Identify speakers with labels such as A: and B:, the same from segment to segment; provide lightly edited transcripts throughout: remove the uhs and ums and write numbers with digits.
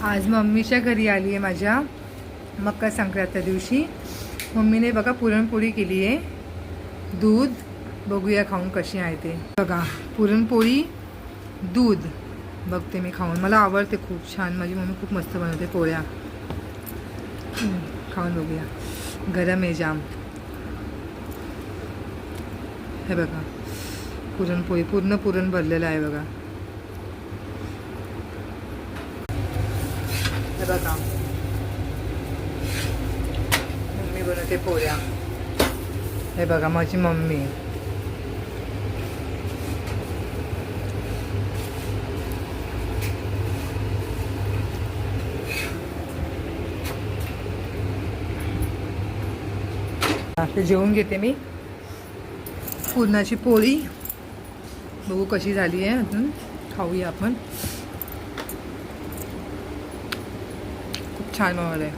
A: आज मम्मीच्या घरी आली आहे माझ्या मकर संक्रांतीच्या दिवशी. मम्मीने बघा पुरणपोळी केली आहे. दूध बघूया खाऊन कशी आहे ते. बघा पुरणपोळी दूध बघते मी खाऊन. मला आवडते खूप छान. माझी मम्मी खूप मस्त बनवते पोळ्या. खाऊन बघूया. गरम आहे जाम. हे बघा पुरणपोळी पूर्ण पुरण भरलेलं आहे बघा. हे बघा मम्मी बनवते पोळ्या. हे बघा माझी मम्मी. ते जेवून घेते मी. पुरणाची पोळी बघू कशी झाली आहे. अजून खाऊया आपण. खूप छान बनवलं आहे.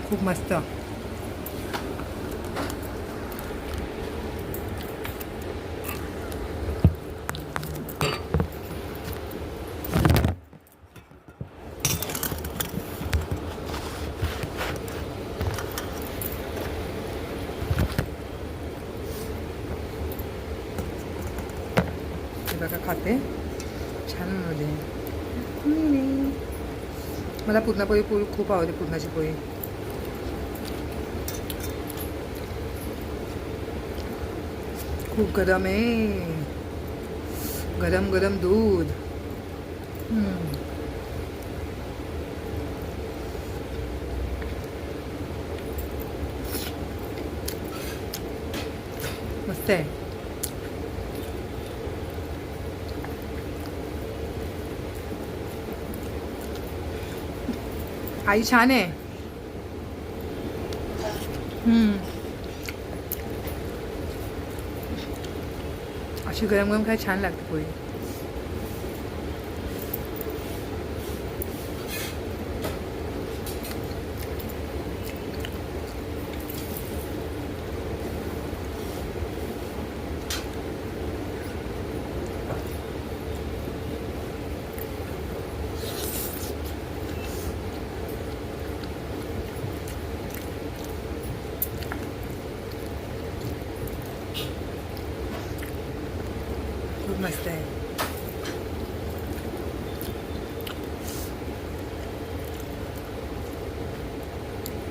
A: खूप मस्त. बघा खाते. छान मध्ये मला पुरणापोळी खूप आवडते. पुरणाची पोळी खूप गरम आहे. गरम गरम दूध. मस्त आहे. आई छान आहे. अशी गरम गरम काय छान लागते पोळी. खूप मस्त आहे.